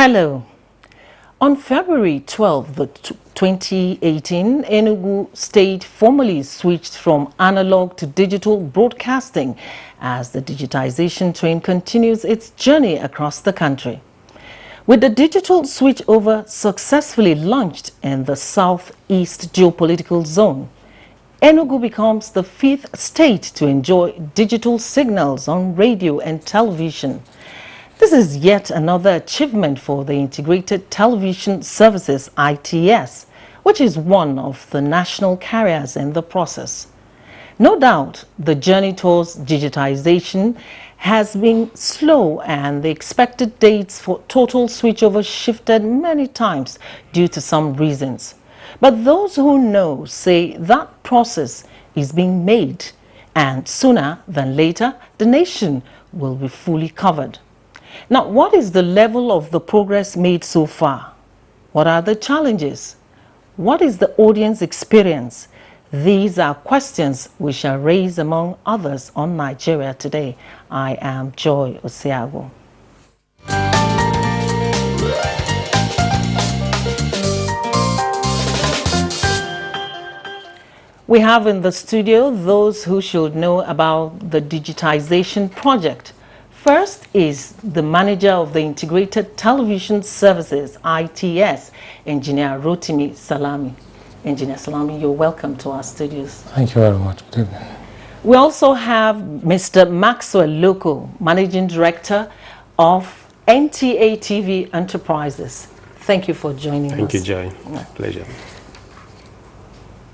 Hello. On February 12, 2018, Enugu State formally switched from analog to digital broadcasting as the digitization train continues its journey across the country. With the digital switchover successfully launched in the southeast geopolitical zone, Enugu becomes the 5th state to enjoy digital signals on radio and television. This is yet another achievement for the Integrated Television Services ITS, which is one of the national carriers in the process. No doubt, the journey towards digitization has been slow and the expected dates for total switchover shifted many times due to some reasons. But those who know say that process is being made, and sooner than later, the nation will be fully covered. Now, what is the level of the progress made so far? What are the challenges? What is the audience experience? These are questions we shall raise among others on Nigeria Today. I am Joy Osiago. We have in the studio those who should know about the digitization project. First is the manager of the Integrated Television Services, ITS, Engineer Rotimi Salami. Engineer Salami, you're welcome to our studios. Thank you very much. Good evening. We also have Mr. Maxwell Loko, Managing Director of NTA TV Enterprises. Thank you for joining us. Thank you, Joy. Pleasure.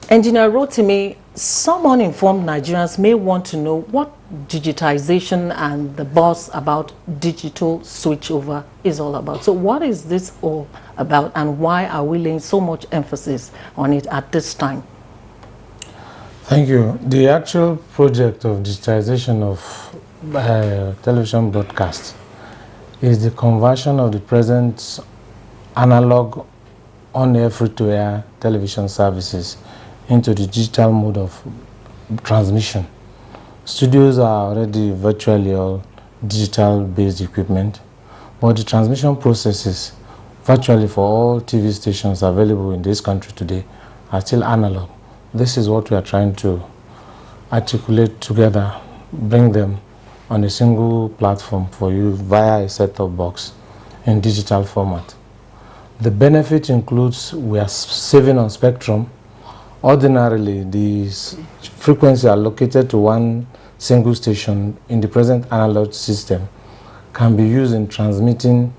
Engineer Rotimi, some uninformed Nigerians may want to know what digitization and the buzz about digital switchover is all about. So what is this all about, and why are we laying so much emphasis on it at this time? Thank you. The actual project of digitization of television broadcast is the conversion of the present analog on-air free-to-air television services into the digital mode of transmission. Studios are already virtually all digital-based equipment, but the transmission processes virtually for all TV stations available in this country today are still analog. This is what we are trying to articulate together, bring them on a single platform for you via a set-top box in digital format. The benefit includes we are saving on spectrum. Ordinarily, the frequency allocated to one single station in the present analog system can be used in transmitting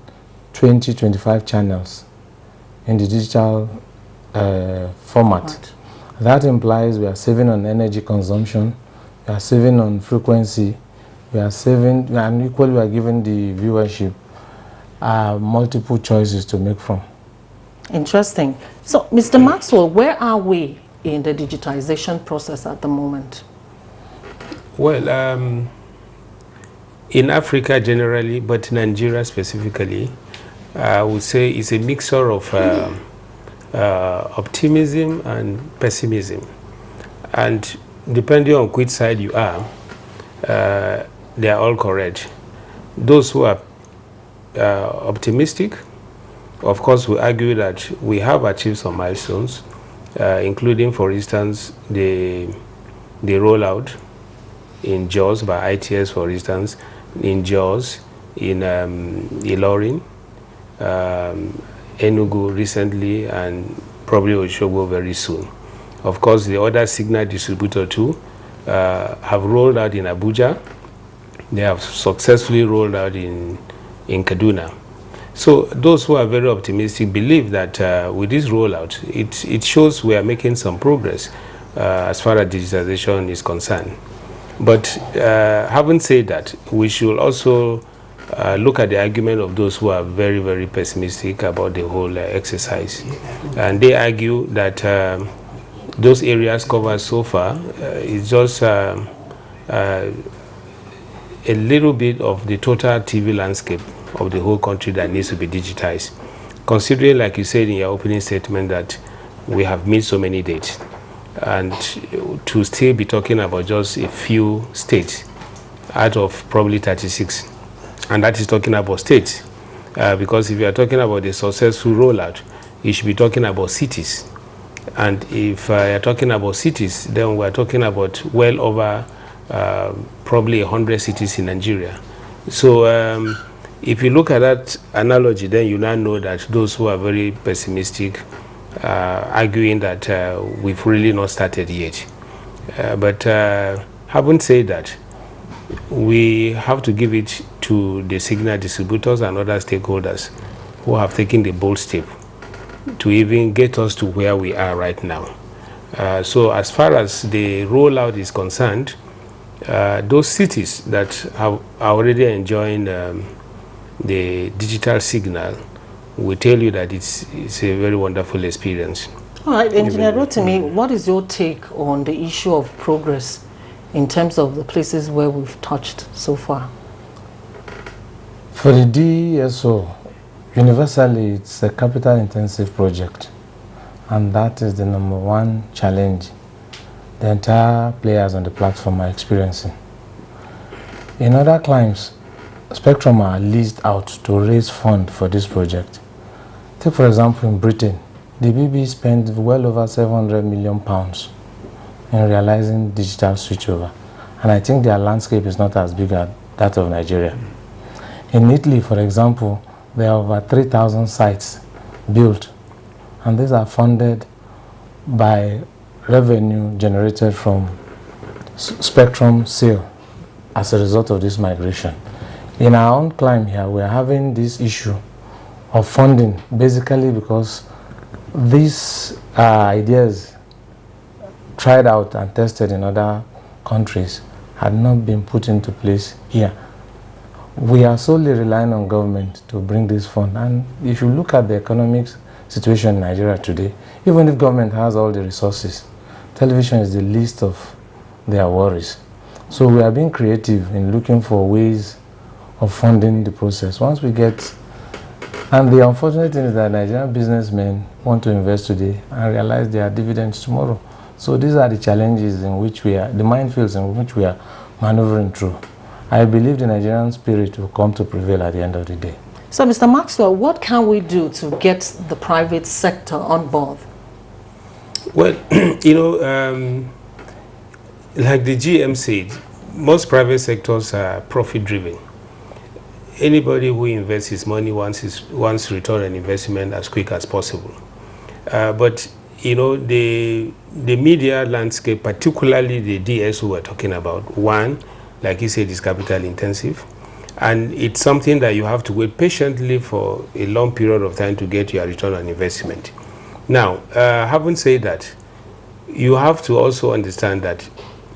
20-25 channels in the digital format. That implies we are saving on energy consumption, we are saving on frequency, we are saving, and equally we are giving the viewership multiple choices to make from. Interesting. So, Mr. Maxwell, where are we in the digitization process at the moment? Well, in Africa generally, but Nigeria specifically, I would say it's a mixture of optimism and pessimism. And depending on which side you are, they are all correct. Those who are optimistic, of course, we argue that we have achieved some milestones, including, for instance, the rollout in JAWS by ITS, for instance, in JAWS, in Ilorin, Enugu recently, and probably Osogbo very soon. Of course, the other signal distributor too have rolled out in Abuja. They have successfully rolled out in Kaduna. So those who are very optimistic believe that with this rollout, it shows we are making some progress as far as digitization is concerned. But having said that, we should also look at the argument of those who are very, very pessimistic about the whole exercise. And they argue that those areas covered so far is just a little bit of the total TV landscape of the whole country that needs to be digitized. Considering, like you said in your opening statement, that we have missed so many dates, and to still be talking about just a few states out of probably 36, and that is talking about states. because if you are talking about a successful rollout, you should be talking about cities. And if you're talking about cities, then we're talking about well over probably 100 cities in Nigeria. So if you look at that analogy, then you now know that those who are very pessimistic arguing that we've really not started yet. But having said that, we have to give it to the signal distributors and other stakeholders who have taken the bold step to even get us to where we are right now. So as far as the rollout is concerned, those cities that are already enjoying the digital signal will tell you that it's a very wonderful experience. All right, Engineer Rotimi, what is your take on the issue of progress in terms of the places where we've touched so far? For the DSO, universally, it's a capital-intensive project, and that is the #1 challenge the entire players on the platform are experiencing. In other climes, spectrum are leased out to raise funds for this project. Take, for example, in Britain, the BB spent well over £700 million in realizing digital switchover, and I think their landscape is not as big as that of Nigeria. In Italy, for example, there are over 3,000 sites built, and these are funded by revenue generated from spectrum sale as a result of this migration. In our own climb here, we are having this issue of funding, basically because these ideas tried out and tested in other countries had not been put into place here. We are solely relying on government to bring this fund, and if you look at the economic situation in Nigeria today, even if government has all the resources, television is the least of their worries. So we are being creative in looking for ways of funding the process. Once we get, and the unfortunate thing is that Nigerian businessmen want to invest today and realize there are dividends tomorrow. So these are the challenges in which we are, the minefields in which we are maneuvering through. I believe the Nigerian spirit will come to prevail at the end of the day. So, Mr. Maxwell, what can we do to get the private sector on board? Well, you know, like the GM said, most private sectors are profit-driven. Anybody who invests his money wants return on investment as quick as possible. But you know, the media landscape, particularly the DSO we're talking about, one, like you said, is capital intensive, and it's something that you have to wait patiently for a long period of time to get your return on investment. Now, having said that, you have to also understand that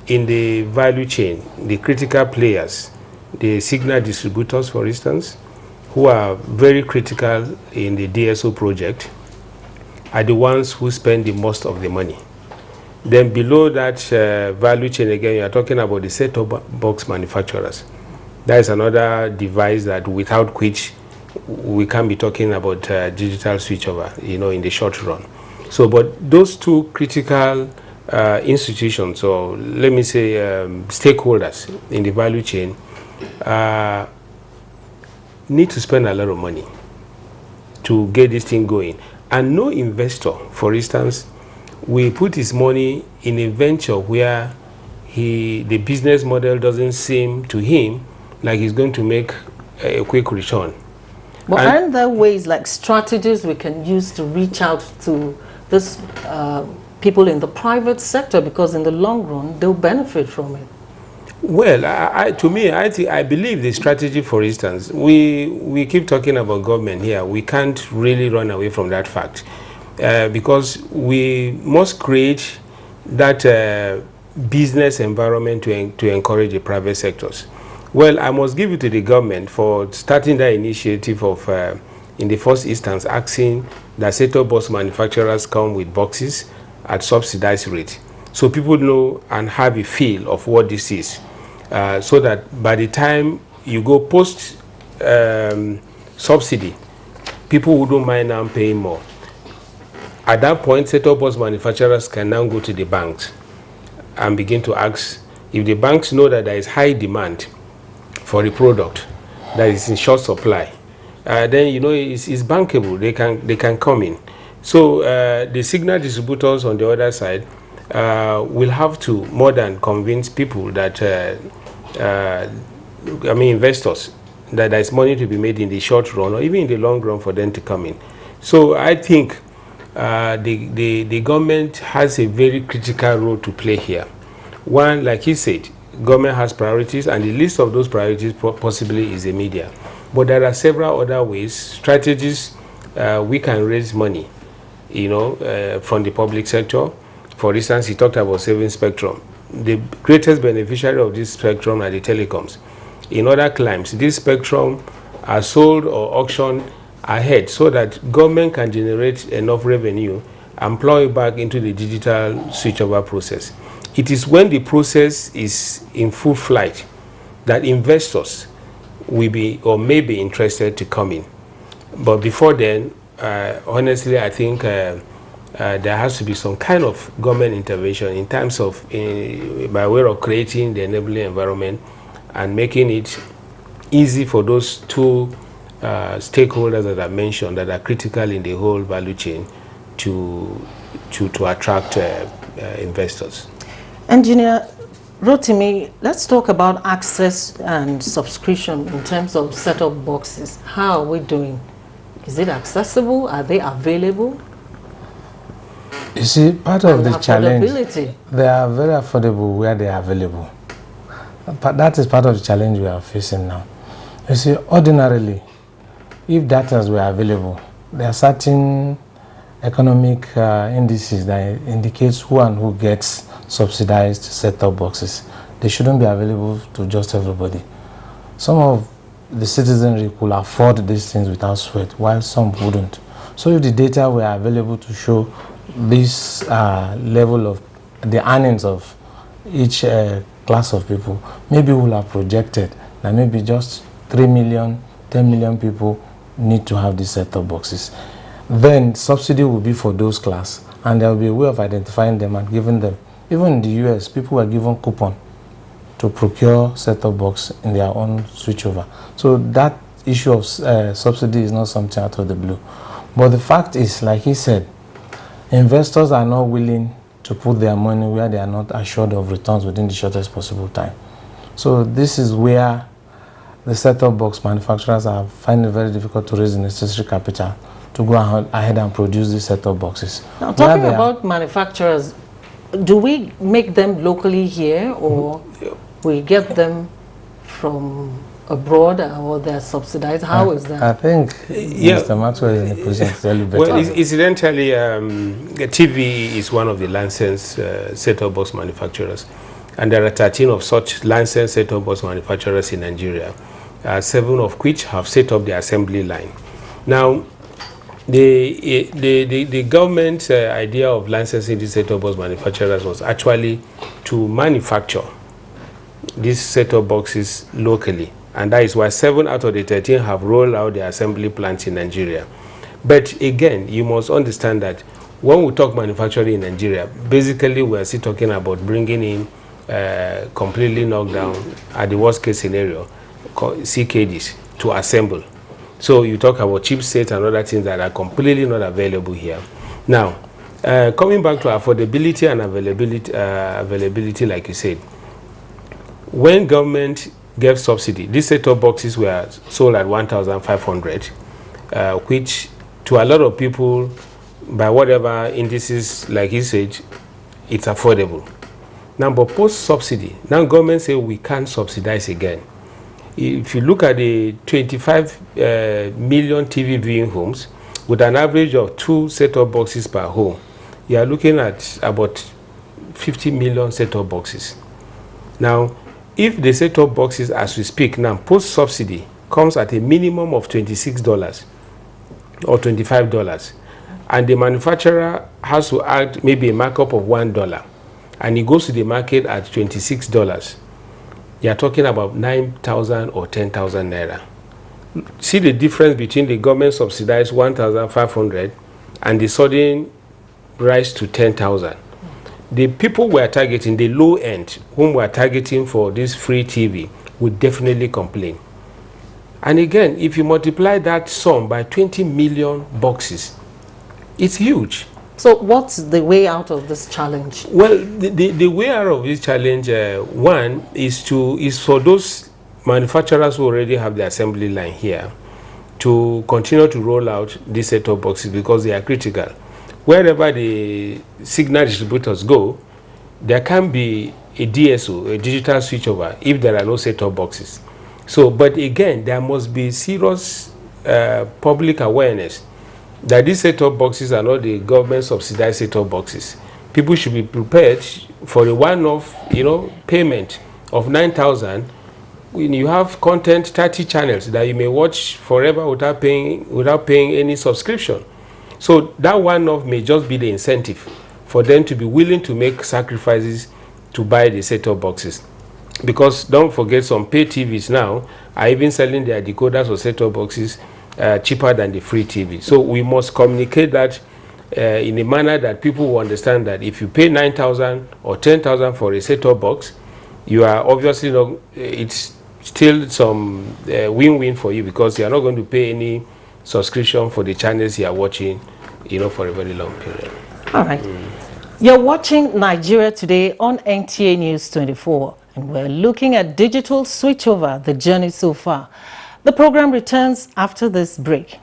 in the value chain, the critical players, the signal distributors, for instance, who are very critical in the DSO project, are the ones who spend the most of the money. Then below that value chain, again, you are talking about the set-top box manufacturers. That is another device that without which we can't be talking about digital switchover, you know, in the short run. So, but those two critical institutions, or let me say stakeholders in the value chain, need to spend a lot of money to get this thing going. And no investor, for instance, will put his money in a venture where the business model doesn't seem to him like he's going to make a quick return. But aren't there ways, like strategies we can use to reach out to this people in the private sector, because in the long run they'll benefit from it? Well, to me, I believe the strategy, for instance, we keep talking about government here. We can't really run away from that fact because we must create that business environment to encourage the private sectors. Well, I must give it to the government for starting that initiative of, in the first instance, asking that set-top box manufacturers come with boxes at subsidized rate, so people know and have a feel of what this is. So that by the time you go post subsidy, people wouldn't mind now paying more. At that point, set-top box manufacturers can now go to the banks and begin to ask. If the banks know that there is high demand for the product that is in short supply, then it's bankable. They can come in. So the signal distributors on the other side will have to more than convince people that investors, that there is money to be made in the short run or even in the long run for them to come in. So I think the government has a very critical role to play here. One, like he said, government has priorities, and the list of those priorities possibly is the media. But there are several other ways, strategies we can raise money, from the public sector. For instance, he talked about saving spectrum. The greatest beneficiary of this spectrum are the telecoms. In other climes, this spectrum are sold or auctioned ahead so that government can generate enough revenue and plow it back into the digital switchover process. It is when the process is in full flight that investors will be or may be interested to come in. But before then, honestly, I think there has to be some kind of government intervention in terms of, by way of creating the enabling environment and making it easy for those two stakeholders that I mentioned that are critical in the whole value chain to attract investors. Engineer Rotimi, let's talk about access and subscription in terms of set-top boxes. How are we doing? Is it accessible? Are they available? You see, part of the challenge, affordability. they are very affordable where they are available. But that is part of the challenge we are facing now. You see, ordinarily, if data were available, there are certain economic indices that indicates who and who gets subsidized set-top boxes. They shouldn't be available to just everybody. Some of the citizenry could afford these things without sweat, while some wouldn't. So if the data were available to show this level of the earnings of each class of people, maybe we'll have projected that maybe just 3 million, 10 million people need to have these set-top boxes. Then subsidy will be for those class, and there will be a way of identifying them and giving them. Even in the US, people were given coupon to procure set-top box in their own switchover. So that issue of subsidy is not something out of the blue. But the fact is, like he said, investors are not willing to put their money where they are not assured of returns within the shortest possible time. So this is where the set-top box manufacturers are finding it very difficult to raise the necessary capital to go ahead and produce these set-top boxes. Now, talking about manufacturers, do we make them locally here, or we get them from abroad, or they're subsidized? How is that? I think Mr. Maxwell is in a position to tell you better. Well, incidentally, TV is one of the licensed set-top box manufacturers, and there are 13 of such licensed set-top box manufacturers in Nigeria, 7 of which have set up the assembly line. Now, the government's idea of licensing these set-top box manufacturers was actually to manufacture these set-top boxes locally, and that is why 7 out of the 13 have rolled out the assembly plants in Nigeria. But again, you must understand that when we talk manufacturing in Nigeria, basically we are still talking about bringing in completely knocked down, at the worst case scenario, CKDs to assemble. So you talk about chipsets and other things that are completely not available here. Now, coming back to affordability and availability, like you said, when government gave subsidy, these set-top boxes were sold at 1,500, which to a lot of people, by whatever indices, like he said, it's affordable. Now, but post-subsidy, now government say we can't subsidize again. If you look at the 25 million TV viewing homes, with an average of 2 set-top boxes per home, you are looking at about 50 million set-top boxes. Now, if the set-top boxes, as we speak now, post-subsidy, comes at a minimum of $26 or $25, and the manufacturer has to add maybe a markup of $1, and it goes to the market at $26, you are talking about 9,000 or 10,000 naira. See the difference between the government subsidized 1,500 and the sudden rise to 10,000. The people we are targeting, the low end, whom we are targeting for this free TV, would definitely complain. And again, if you multiply that sum by 20 million boxes, it's huge. So what's the way out of this challenge? Well, the way out of this challenge, one, is for those manufacturers who already have the assembly line here to continue to roll out these set-top boxes because they are critical. Wherever the signal distributors go, there can be a DSO, a digital switchover, if there are no set-top boxes. So, but again, there must be serious public awareness that these set-top boxes are not the government subsidized set-top boxes. People should be prepared for a one-off, payment of 9,000. When you have content, 30 channels that you may watch forever without paying any subscription. So that one-off may just be the incentive for them to be willing to make sacrifices to buy the set-top boxes. Because don't forget, some pay TVs now are even selling their decoders or set-top boxes cheaper than the free TV. So we must communicate that in a manner that people will understand that if you pay 9,000 or 10,000 for a set-top box, you are obviously not, it's still some win-win for you because you are not going to pay any subscription for the channels you are watching, for a very long period. All right. You're watching Nigeria Today on NTA News 24, and we're looking at digital switchover, the journey so far. The program returns after this break.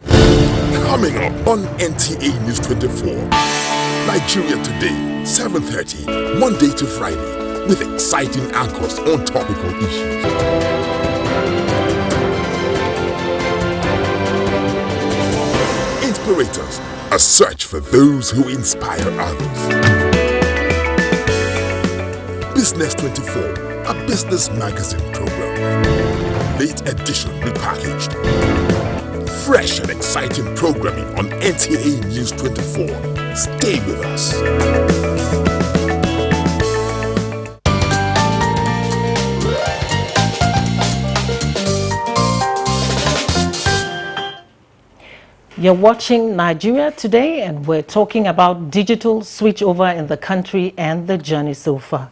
Coming up on NTA News 24, Nigeria Today, 7:30, Monday to Friday, with exciting anchors on topical issues. Inspirators, a search for those who inspire others. Business 24, a business magazine program. Late edition repackaged. Fresh and exciting programming on NTA News 24. Stay with us. You're watching Nigeria Today, and we're talking about digital switchover in the country and the journey so far.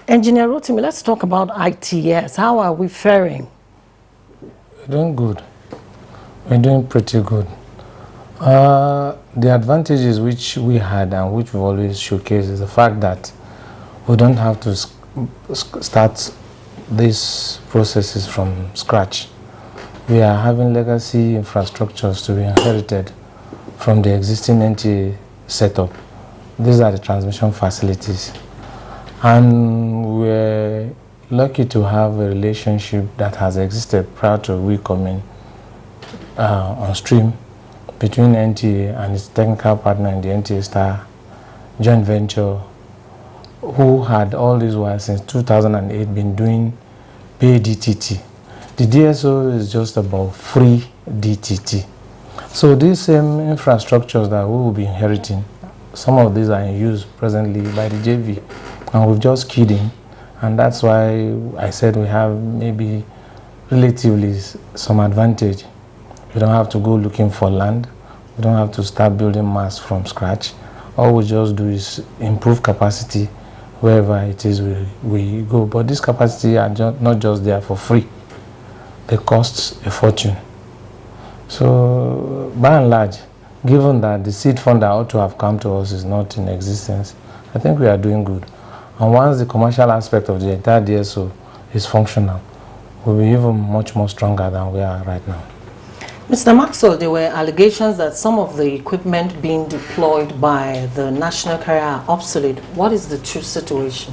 Engineer Rotimi, let's talk about ITS. How are we faring? We're doing good. We're doing pretty good. The advantages which we had and which we've always showcased is the fact that we don't have to start these processes from scratch. We are having legacy infrastructures to be inherited from the existing NTA setup. These are the transmission facilities. And we're lucky to have a relationship that has existed prior to we coming on stream between NTA and its technical partner in the NTA Star joint venture, who had all this while since 2008 been doing pay DTT. The DSO is just about free DTT. So these same infrastructures that we will be inheriting, some of these are in use presently by the JV, and we've just keyed in, and that's why I said we have maybe relatively some advantage. We don't have to go looking for land. We don't have to start building mass from scratch. All we just do is improve capacity wherever it is we go. But this capacity are not just there for free. They cost a fortune. So by and large, given that the seed fund that ought to have come to us is not in existence, I think we are doing good. And once the commercial aspect of the entire DSO is functional, we'll be even much more stronger than we are right now. Mr. Maxwell, there were allegations that some of the equipment being deployed by the national carrier are obsolete. What is the true situation?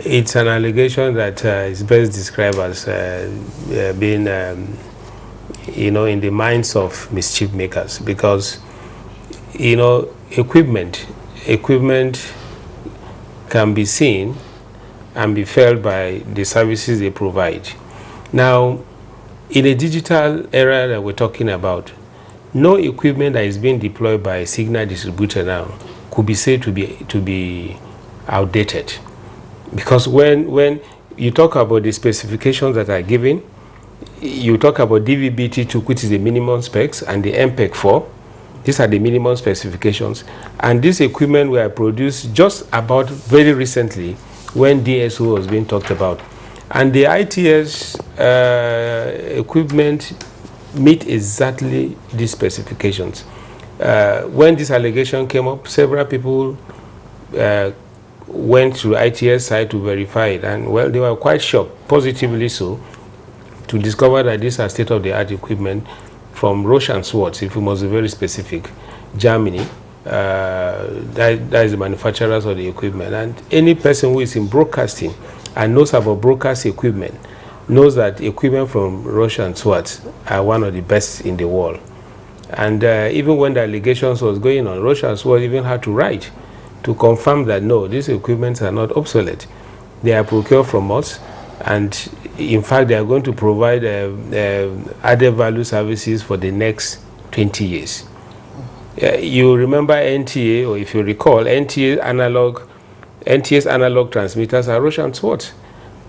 It's an allegation that is best described as being, in the minds of mischief makers, because, equipment can be seen and be felt by the services they provide. Now, in a digital era that we're talking about, no equipment that is being deployed by a signal distributor now could be said to be outdated. Because when you talk about the specifications that are given, you talk about DVB-T2, which is the minimum specs, and the MPEG-4. These are the minimum specifications. And this equipment were produced just about very recently when DSO was being talked about. And the ITS equipment meet exactly these specifications. When this allegation came up, several people went to ITS site to verify it, and well, they were quite shocked, positively so, to discover that these are state-of-the-art equipment from Roche and Schwarz, if we must be very specific, Germany. That is the manufacturers of the equipment. And any person who is in broadcasting and knows about broadcast equipment knows that equipment from Roche and Schwarz are one of the best in the world. And even when the allegations was going on, Roche and Schwarz even had to write to confirm that no, these equipments are not obsolete. They are procured from us, and in fact they are going to provide added value services for the next 20 years. You remember NTA, or if you recall, NTA's analog transmitters are Roche and Schwarz,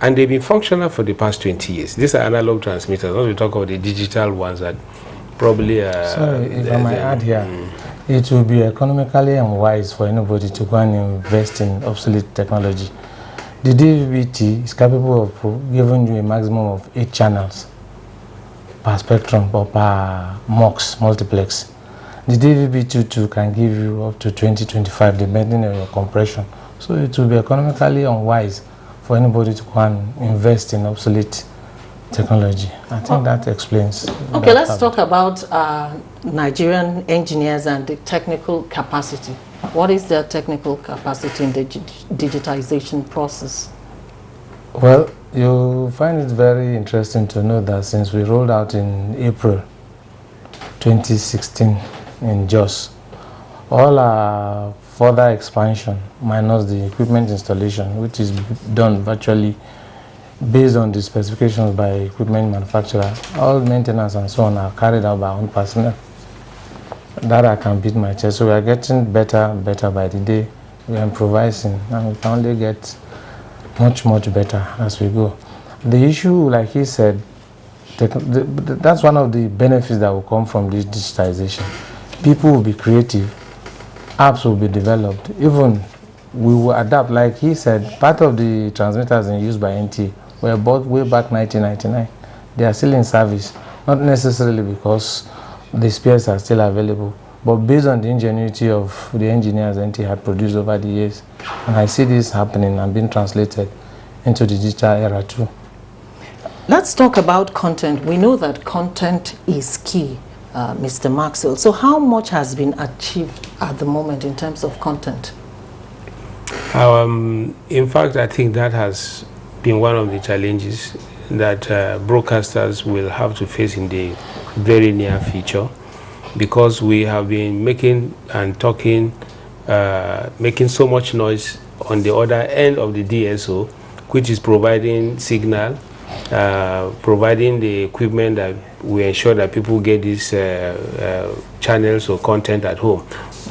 and they've been functional for the past 20 years. These are analog transmitters. When we talk about the digital ones that probably sorry, if I might add here, it will be economically unwise for anybody to go and invest in obsolete technology. The DVB-T is capable of giving you a maximum of 8 channels per spectrum or per MUX multiplex. The DVB-T2 can give you up to 20-25 depending on your compression. So it will be economically unwise for anybody to go and invest in obsolete technology. I think that explains. Okay, let's talk about Nigerian engineers and the technical capacity. What is their technical capacity in the digitization process? Well, you find it very interesting to know that since we rolled out in April 2016 in Jos, all our further expansion minus the equipment installation, which is done virtually based on the specifications by equipment manufacturer, all maintenance and so on are carried out by our own personnel. That I can beat my chest. So we are getting better and better by the day. We are improvising, and we can only get much better as we go. The issue, like he said, that's one of the benefits that will come from this digitization. People will be creative, apps will be developed, even we will adapt. Like he said, part of the transmitters in use by NTA were bought way back 1999. They are still in service, not necessarily because the spares are still available, but based on the ingenuity of the engineers NTA had produced over the years. And I see this happening and being translated into the digital era too. Let's talk about content. We know that content is key, Mr. Maxwell. So how much has been achieved at the moment in terms of content? In fact, I think that has been one of the challenges that broadcasters will have to face in the very near future, because we have been making and talking, making so much noise on the other end of the DSO, which is providing signal, providing the equipment that we ensure that people get these channels or content at home.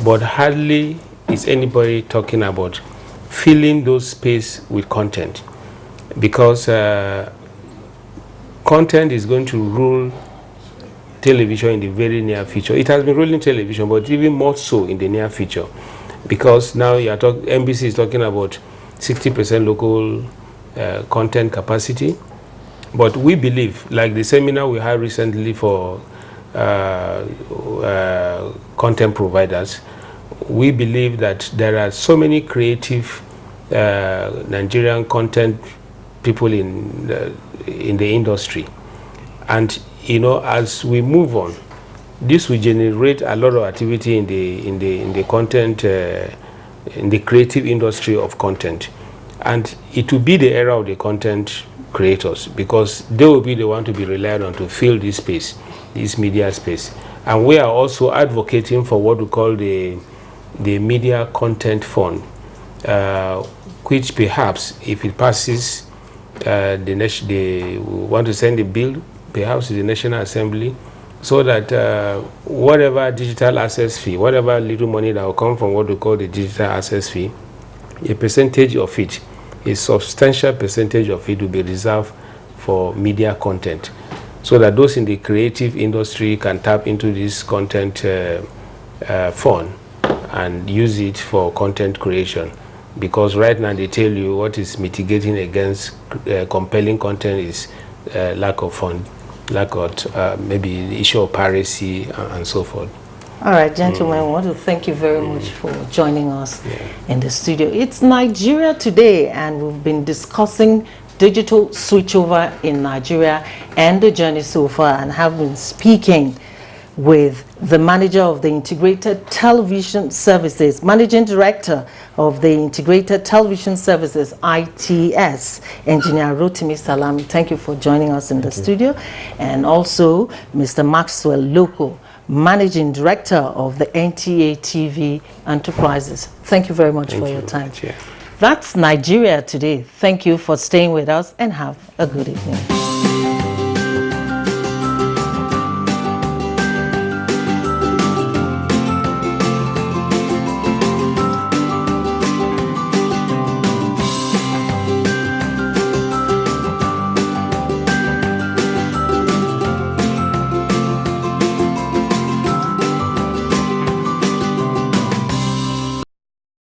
But hardly is anybody talking about filling those space with content, because content is going to rule television in the very near future. It has been ruling television, but even more so in the near future, because now you are NBC is talking about 60% local content capacity. But we believe, like the seminar we had recently for content providers, we believe that there are so many creative Nigerian content people in the industry, and you know, as we move on, this will generate a lot of activity in the content, in the creative industry of content, and it will be the era of the content creators, because they will be the one to be relied on to fill this space, this media space. And we are also advocating for what we call the Media Content Fund, which perhaps, if it passes, we want to send a bill perhaps to the National Assembly, so that whatever digital access fee, whatever little money that will come from what we call the digital access fee, a percentage of it, a substantial percentage of it will be reserved for media content, so that those in the creative industry can tap into this content fund and use it for content creation. because right now they tell you what is mitigating against compelling content is lack of fund, lack of maybe the issue of piracy and so forth. All right, gentlemen, I want to thank you very much for joining us in the studio. It's Nigeria Today, and we've been discussing digital switchover in Nigeria and the journey so far, and have been speaking with the manager of the Integrated Television Services, Managing Director of the Integrated Television Services, ITS, Engineer Rotimi Salami. Thank you for joining us in the studio. And also Mr. Maxwell Loko, Managing Director of the NTA TV Enterprises. Thank you very much for your time. That's Nigeria Today. Thank you for staying with us, and have a good evening.